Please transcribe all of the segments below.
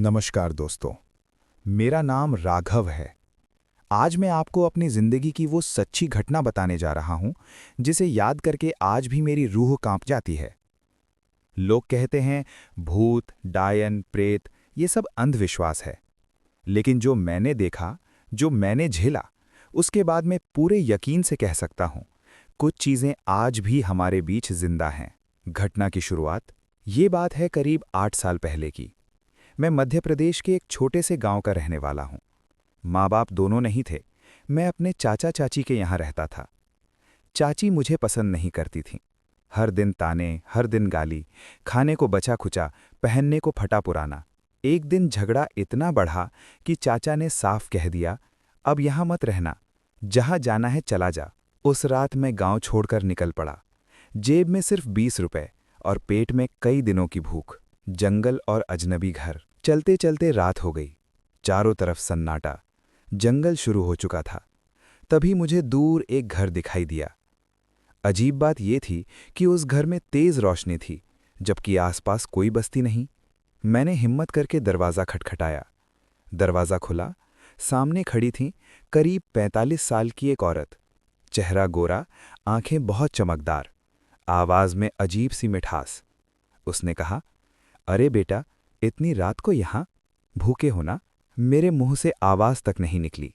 नमस्कार दोस्तों। मेरा नाम राघव है। आज मैं आपको अपनी ज़िंदगी की वो सच्ची घटना बताने जा रहा हूँ जिसे याद करके आज भी मेरी रूह कांप जाती है। लोग कहते हैं भूत, डायन, प्रेत ये सब अंधविश्वास है। लेकिन जो मैंने देखा, जो मैंने झेला, उसके बाद मैं पूरे यकीन से कह सकता हूँ कुछ चीज़ें आज भी हमारे बीच जिंदा हैं। घटना की शुरुआत, ये बात है करीब 8 साल पहले की। मैं मध्य प्रदेश के एक छोटे से गांव का रहने वाला हूं। माँ बाप दोनों नहीं थे। मैं अपने चाचा चाची के यहाँ रहता था। चाची मुझे पसंद नहीं करती थीं। हर दिन ताने, हर दिन गाली, खाने को बचा खुचा, पहनने को फटा पुराना। एक दिन झगड़ा इतना बढ़ा कि चाचा ने साफ कह दिया, अब यहाँ मत रहना, जहाँ जाना है चला जा। उस रात मैं गांव छोड़कर निकल पड़ा। जेब में सिर्फ 20 रुपए और पेट में कई दिनों की भूख। जंगल और अजनबी घर। चलते चलते रात हो गई। चारों तरफ सन्नाटा। जंगल शुरू हो चुका था। तभी मुझे दूर एक घर दिखाई दिया। अजीब बात यह थी कि उस घर में तेज रोशनी थी, जबकि आसपास कोई बस्ती नहीं। मैंने हिम्मत करके दरवाज़ा खटखटाया। दरवाज़ा खुला। सामने खड़ी थी करीब 45 साल की एक औरत। चेहरा गोरा, आंखें बहुत चमकदार, आवाज़ में अजीब सी मिठास। उसने कहा, अरे बेटा, इतनी रात को यहाँ भूखे हो ना? मेरे मुंह से आवाज़ तक नहीं निकली।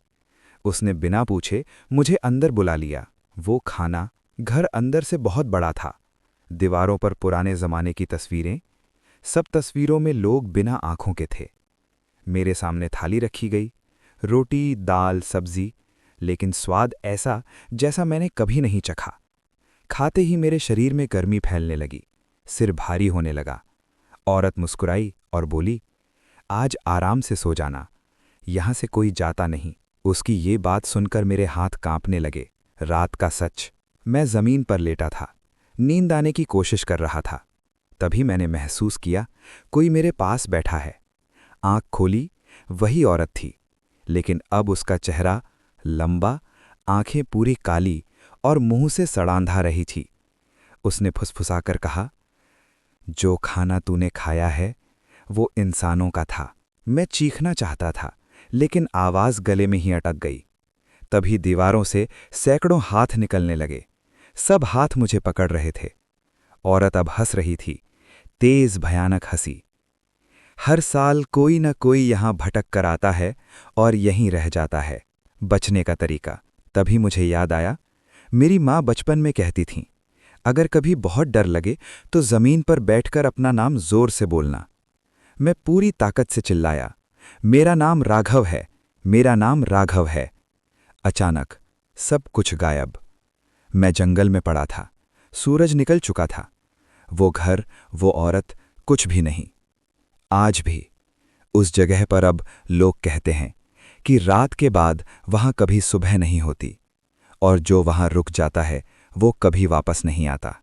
उसने बिना पूछे मुझे अंदर बुला लिया। वो खाना, घर अंदर से बहुत बड़ा था। दीवारों पर पुराने ज़माने की तस्वीरें। सब तस्वीरों में लोग बिना आंखों के थे। मेरे सामने थाली रखी गई, रोटी, दाल, सब्जी, लेकिन स्वाद ऐसा जैसा मैंने कभी नहीं चखा। खाते ही मेरे शरीर में गर्मी फैलने लगी, सिर भारी होने लगा। औरत मुस्कुराई और बोली, आज आराम से सो जाना, यहाँ से कोई जाता नहीं। उसकी ये बात सुनकर मेरे हाथ कांपने लगे। रात का सच, मैं ज़मीन पर लेटा था, नींद आने की कोशिश कर रहा था। तभी मैंने महसूस किया कोई मेरे पास बैठा है। आंख खोली, वही औरत थी, लेकिन अब उसका चेहरा लंबा, आंखें पूरी काली और मुंह से सड़ांधा रही थी। उसने फुसफुसाकर कहा, जो खाना तूने खाया है वो इंसानों का था। मैं चीखना चाहता था, लेकिन आवाज़ गले में ही अटक गई। तभी दीवारों से सैकड़ों हाथ निकलने लगे। सब हाथ मुझे पकड़ रहे थे। औरत अब हंस रही थी, तेज भयानक हंसी। हर साल कोई न कोई यहाँ भटक कर आता है और यहीं रह जाता है। बचने का तरीका। तभी मुझे याद आया, मेरी माँ बचपन में कहती थीं, अगर कभी बहुत डर लगे तो ज़मीन पर बैठकर अपना नाम जोर से बोलना। मैं पूरी ताकत से चिल्लाया, मेरा नाम राघव है, मेरा नाम राघव है। अचानक सब कुछ गायब। मैं जंगल में पड़ा था। सूरज निकल चुका था। वो घर, वो औरत, कुछ भी नहीं। आज भी उस जगह पर अब लोग कहते हैं कि रात के बाद वहाँ कभी सुबह नहीं होती, और जो वहाँ रुक जाता है वो कभी वापस नहीं आता।